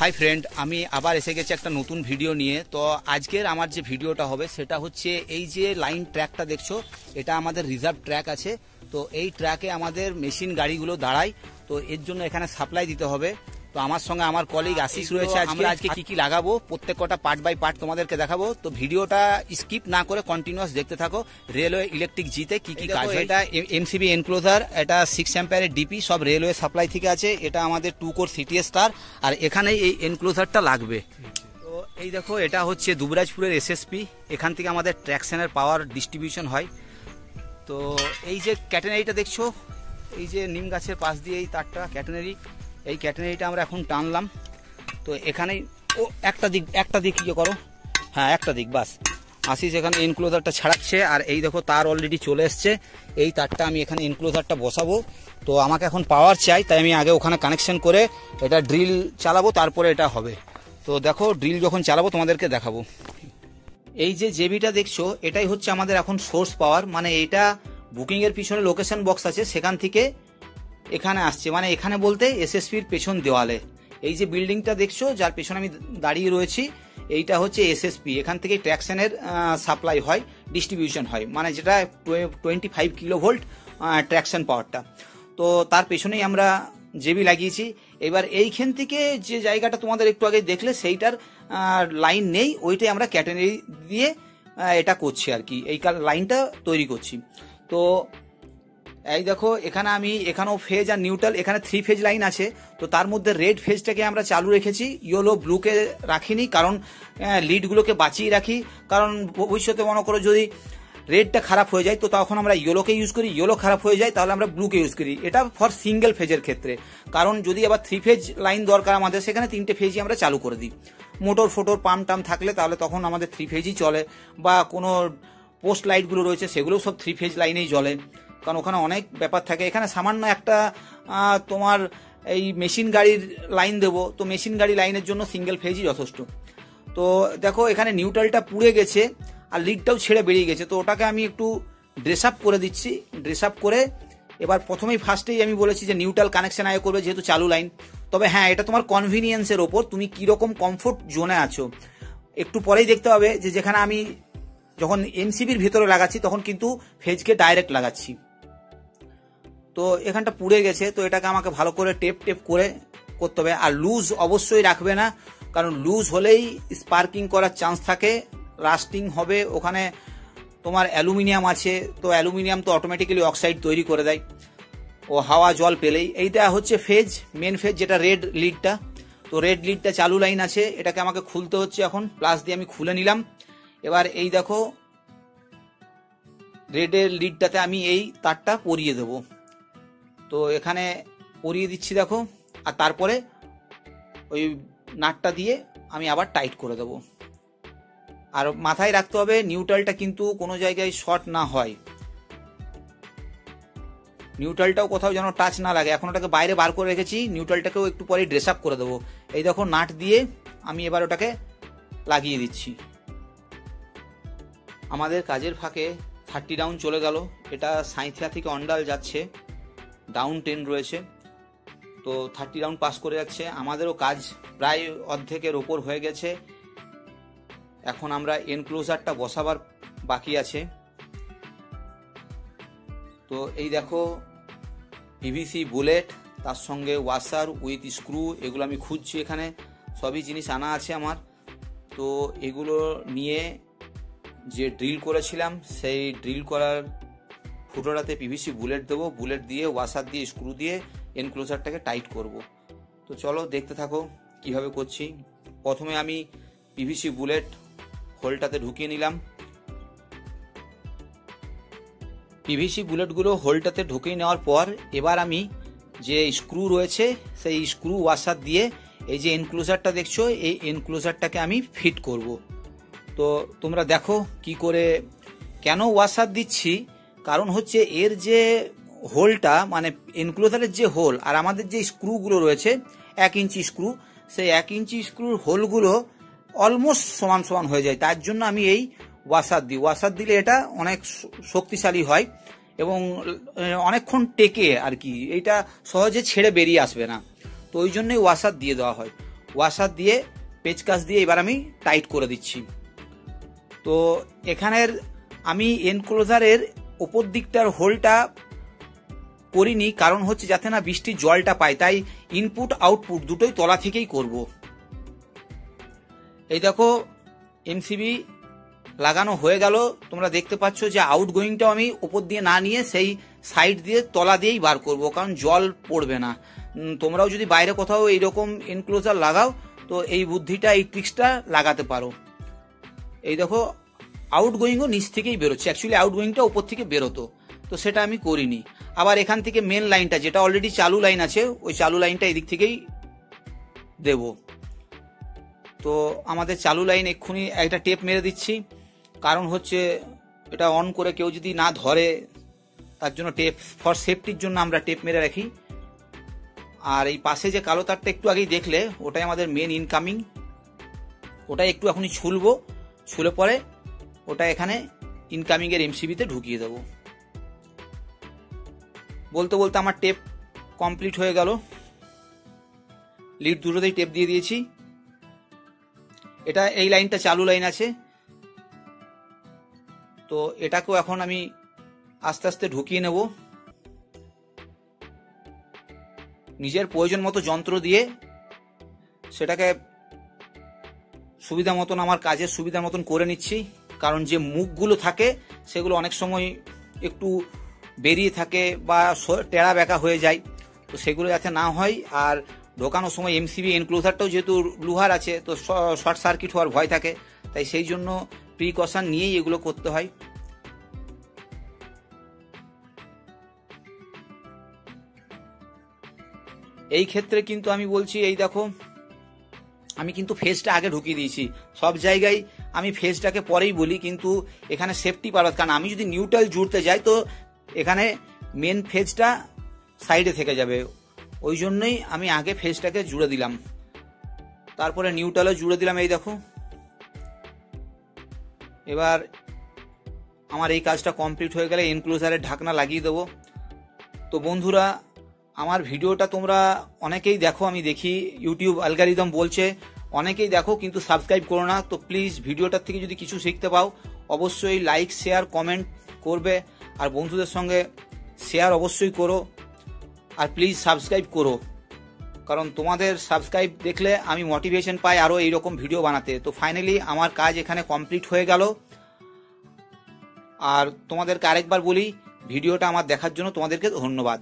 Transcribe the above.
Hi friend, আমি আবার এসে গেছি একটা নতুন ভিডিও নিয়ে। তো আজকের আমার যে ভিডিওটা হবে সেটা হচ্ছে এই যে লাইন ট্র্যাকটা দেখছো, এটা আমাদের রিজার্ভ ট্র্যাক আছে। তো এই ট্র্যাকে আমাদের মেশিন গাড়িগুলো দাঁড়ায়, তো এর জন্য এখানে সাপ্লাই দিতে হবে। তো আমার সঙ্গে আমার কলিগ আশিস রয়েছে। আমরা আজকে কি কি লাগাবো প্রত্যেক কটা পার্ট বাই পার্ট তোমাদেরকে দেখাবো। তো ভিডিওটা স্কিপ না করে কন্টিনিউয়াস দেখতে থাকো। রেলওয়ে ইলেকট্রিক জিতে কি কি কাজ হয়। এটা এমসিবি এনক্লোজার, এটা 6 অ্যাম্পিয়ারের ডিপি, সব রেলওয়ে সাপ্লাই থেকে আছে। এটা আমাদের 2 কোর সিটিএস স্টার, আর এখানেই এই এনক্লোজারটা লাগবে। তো এই দেখো, এটা হচ্ছে দুবরাজপুরের এসএসপি। এখান থেকে আমাদের ট্র্যাকশনের পাওয়ার ডিস্ট্রিবিউশন হয়। তো এই যে ক্যাটেনারিটা দেখছো, এই যে নিম গাছের পাশ দিয়ে এই তারটা ক্যাটেনারি, এই ক্যাটেনারিটা আমরা এখন টানলাম। তো এখানেই ও একটা দিক ইয়ে করো, হ্যাঁ একটা দিক বাস। আশিস এখানে এনক্লোজারটা ছাড়াচ্ছে, আর এই দেখো তার অলরেডি চলে এসছে। এই তারটা আমি এখানে এনক্লোজারটা বসাবো। তো আমাকে এখন পাওয়ার চাই, তাই আমি আগে ওখানে কানেকশন করে এটা ড্রিল চালাবো, তারপরে এটা হবে। তো দেখো ড্রিল যখন চালাবো তোমাদেরকে দেখাবো। এই যে জেবিটা দেখছো, এটাই হচ্ছে আমাদের এখন সোর্স পাওয়ার। মানে এটা বুকিং এর পিছনে লোকেশন বক্স আছে, সেখান থেকে এখানে আসছে। মানে এখানে বলতে এসএসপির পেছন দেওয়ালে এই যে বিল্ডিংটা দেখছো, যার পেছনে আমি দাঁড়িয়ে রয়েছি, এইটা হচ্ছে এসএসপি। এখান থেকে ট্র্যাকশনের সাপ্লাই হয়, ডিস্ট্রিবিউশন হয়, মানে যেটা 25 কিলোভোল্ট ট্র্যাকশন পাওয়ারটা। তো তার পেছনেই আমরা জেবি লাগিয়েছি। এবার এইখান থেকে যে জায়গাটা তোমাদের একটু আগে দেখলে, সেইটার লাইন নেই, ওইটাই আমরা ক্যাটেনারি দিয়ে এটা করছি আর কি, এই লাইনটা তৈরি করছি। তো এই দেখো এখানেও ফেজ আর নিউট্রাল, এখানে 3 ফেজ লাইন আছে। তো তার মধ্যে রেড ফেজটাকে আমরা চালু রেখেছি, ইয়েলো ব্লুকে রাখিনি, কারণ লিডগুলোকে বাঁচিয়ে রাখি। কারণ ভবিষ্যতে মনে করো যদি রেডটা খারাপ হয়ে যায়, তো তখন আমরা ইয়েলোকে ইউজ করি, ইয়েলো খারাপ হয়ে যায় তাহলে আমরা ব্লুকে ইউজ করি। এটা ফর সিঙ্গেল ফেজের ক্ষেত্রে। কারণ যদি আবার 3 ফেজ লাইন দরকার আমাদের, সেখানে 3টে ফেজই আমরা চালু করে দিই। মোটর ফোটর পাম্প টাম থাকলে তাহলে তখন আমাদের 3 ফেজই চলে, বা কোনো পোস্ট লাইটগুলো রয়েছে সেগুলোও সব 3 ফেজ লাইনেই জ্বলে। কারণ ওখানে অনেক ব্যাপার থাকে। এখানে সামান্য একটা তোমার এই মেশিন গাড়ির লাইন দেবো, তো মেশিন গাড়ি লাইনের জন্য সিঙ্গেল ফেজই যথেষ্ট। তো দেখো এখানে নিউট্রালটা পুড়ে গেছে, আর লিডটাও ছেড়ে বেরিয়ে গেছে। তো ওটাকে আমি একটু ড্রেস আপ করে দিচ্ছি। ড্রেস আপ করে এবার ফার্স্টেই আমি বলেছি যে নিউট্রাল কানেকশন আগে করবে, যেহেতু চালু লাইন। তবে হ্যাঁ, এটা তোমার কনভিনিয়েন্সের ওপর, তুমি কীরকম কমফোর্ট জোনে আছো। একটু পরেই দেখতে হবে যে যেখানে আমি যখন এমসিবির ভিতরে লাগাচ্ছি, তখন কিন্তু ফেজকে ডাইরেক্ট লাগাচ্ছি। তো এখানটা পুড়ে গেছে, তো এটাকে আমাকে ভালো করে টেপ করে করতে হবে। আর লুজ অবশ্যই রাখবে না, কারণ লুজ হলেই স্পার্কিং করার চান্স থাকে, রাস্টিং হবে। ওখানে তোমার অ্যালুমিনিয়াম আছে, তো অ্যালুমিনিয়াম তো অটোমেটিক্যালি অক্সাইড তৈরি করে দেয় ও হাওয়া জল পেলেই। এইটা হচ্ছে ফেজ, মেন ফেজ, যেটা রেড লিডটা। তো রেড লিডটা চালু লাইন আছে, এটাকে আমাকে খুলতে হচ্ছে এখন। প্লাস দিয়ে আমি খুলে নিলাম। এবার এই দেখো রেডের লিডটাতে আমি এই তারটা পরিয়ে দেবো। তো এখানে পরিয়ে দিচ্ছি দেখো, আর তারপরে ওই নাটটা দিয়ে আমি আবার টাইট করে দেবো। আর মাথায় রাখতে হবে নিউট্রালটা কিন্তু কোনো জায়গায় শর্ট না হয়, নিউট্রালটাও কোথাও যেন টাচ না লাগে। এখন ওটাকে বাইরে বার করে রেখেছি, নিউট্রালটাকেও একটু পরে ড্রেস আপ করে দেবো। এই দেখো নাট দিয়ে আমি এবার ওটাকে লাগিয়ে দিচ্ছি। আমাদের কাজের ফাঁকে 30 রাউন্ড চলে গেল। এটা সাঁইথিয়া থেকে অন্ডাল যাচ্ছে, ডাউন 10 রয়েছে। তো 30 রাউন্ড পাস করে যাচ্ছে। আমাদেরও কাজ প্রায় অর্ধেকের ওপর হয়ে গেছে। এখন আমরা এনক্লোজারটা বসাবার বাকি আছে। তো এই দেখো পিভিসি বুলেট, তার সঙ্গে ওয়াশার উইথ স্ক্রু, এগুলো আমি খুঁজছি। এখানে সবই জিনিস আনা আছে আমার। তো এগুলো নিয়ে যে ড্রিল করেছিলাম, সেই ড্রিল করার ফুটোটাতে পিভিসি বুলেট দেবো। বুলেট দিয়ে ওয়াশার দিয়ে স্ক্রু দিয়ে এনক্লোজারটাকে টাইট করব। তো চলো দেখতে থাকো কিভাবে করছি। প্রথমে আমি পিভিসি বুলেট হোলটাতে ঢুকিয়ে নিলাম। পিভিসি বুলেটগুলো হোলটাতে ঢুকিয়ে নেওয়ার পর এবার আমি যে স্ক্রু রয়েছে, সেই স্ক্রু ওয়াশার দিয়ে এই যে এনক্লোজারটা দেখছো, এই এনক্লোজারটাকে আমি ফিট করব। তো তোমরা দেখো কি করে। কেন ওয়াশার দিচ্ছি, কারণ হচ্ছে এর যে হোলটা, মানে এনক্লোজারের যে হোল আর আমাদের যে স্ক্রুগুলো রয়েছে 1 ইঞ্চি স্ক্রু, সেই 1 ইঞ্চি স্ক্রুর হোলগুলো অলমোস্ট সমান সমান হয়ে যায়। তার জন্য আমি এই ওয়াশার দিই। ওয়াশার দিলে এটা অনেক শক্তিশালী হয় এবং অনেকক্ষণ টেকে আর কি, এইটা সহজে ছেড়ে বেরিয়ে আসবে না। তো ওই জন্যই ওয়াশার দিয়ে দেওয়া হয়। ওয়াশার দিয়ে পেচকাস দিয়ে এবার আমি টাইট করে দিচ্ছি। তো এখানের আমি এনক্লোজারের ওপর দিকটার হোলটা করিনি, কারণ হচ্ছে যাতে না বৃষ্টির জলটা পায়, তাই ইনপুট আউটপুট দুটোই তলা থেকেই করব। এই দেখো এমসিবি লাগানো হয়ে গেল। তোমরা দেখতে পাচ্ছ যে আউটগোয়িংটাও আমি ওপর দিয়ে না নিয়ে সেই সাইড দিয়ে তলা দিয়েই বার করব, কারণ জল পড়বে না। তোমরাও যদি বাইরে কোথাও এইরকম এনক্লোজার লাগাও তো এই বুদ্ধিটা, এই ট্রিক্সটা লাগাতে পারো। এই দেখো আউটগোয়িংও নিচ থেকেই বেরোচ্ছে, অ্যাকচুয়ালি আউটগোয়িংটা ওপর থেকে বেরোতো, তো সেটা আমি করিনি। আবার এখান থেকে মেন লাইনটা যেটা অলরেডি চালু লাইন আছে, ওই চালু লাইনটা এদিক থেকেই দেব। তো আমাদের চালু লাইন এক্ষুনি একটা টেপ মেরে দিচ্ছি, কারণ হচ্ছে এটা অন করে কেউ যদি না ধরে, তার জন্য টেপ ফর সেফটির জন্য আমরা টেপ মেরে রাখি। আর এই পাশে যে কালো তারটা একটু আগেই দেখলে, ওটাই আমাদের মেন ইনকামিং। ওটা একটু এখনই ছুলবো, ছুলে পরে ওটা এখানে ইনকামিং এর এমসিবিতে ঢুকিয়ে দেবো। বলতে বলতে আমার টেপ কমপ্লিট হয়ে গেল। লিড দুটোতেই টেপ দিয়ে দিয়েছি। এটা এই লাইনটা চালু লাইন আছে, তো এটাকেও এখন আমি আস্তে আস্তে ঢুকিয়ে নেব। নিজের প্রয়োজন মতো যন্ত্র দিয়ে সেটাকে সুবিধা মতন, আমার কাজের সুবিধা মতন করে নিচ্ছি, কারণ যে মুখগুলো থাকে সেগুলো অনেক সময় একটু বেরিয়ে থাকে বা টেরা বেঁকা হয়ে যায়, তো সেগুলো যাতে না হয়। আর ঢোকানোর সময় এমসিবি এনক্লোজারটাও যেহেতু লোহার আছে, তো শর্ট সার্কিট হওয়ার ভয় থাকে, তাই সেই জন্য প্রিকশন নিয়েই এগুলো করতে হয়। এই ক্ষেত্রে কিন্তু আমি বলছি, এই দেখো আমি কিন্তু ফেজটা আগে ঢুকিয়ে দিয়েছি। সব জায়গায় আমি ফেজটাকে পরেই বলি, কিন্তু এখানে সেফটি পারত, কারণ আমি যদি নিউট্রাল জুড়তে যাই তো এখানে মেন ফেজটা সাইডে থেকে যাবে, ওই জন্যই আমি আগে ফেজটাকে জুড়ে দিলাম, তারপরে নিউট্রালও জুড়ে দিলাম। এই দেখো এবার আমার এই কাজটা কমপ্লিট হয়ে গেলে এনক্লোজারের ঢাকনা লাগিয়ে দেবো। তো বন্ধুরা, আমার ভিডিওটা তোমরা অনেকেই দেখো, আমি দেখি ইউটিউব অ্যালগরিদম বলছে অনেকেই দেখো, কিন্তু সাবস্ক্রাইব করো না। তো প্লিজ ভিডিওটার থেকে যদি কিছু শিখতে পাও অবশ্যই লাইক শেয়ার কমেন্ট করবে, আর বন্ধুদের সঙ্গে শেয়ার অবশ্যই করো, আর প্লিজ সাবস্ক্রাইব করো, কারণ তোমাদের সাবস্ক্রাইব দেখলে আমি মোটিভেশন পাই আরও এইরকম ভিডিও বানাতে। তো ফাইনালি আমার কাজ এখানে কমপ্লিট হয়ে গেল। আর তোমাদেরকে আরেকবার বলি, ভিডিওটা আমার দেখার জন্য তোমাদেরকে ধন্যবাদ।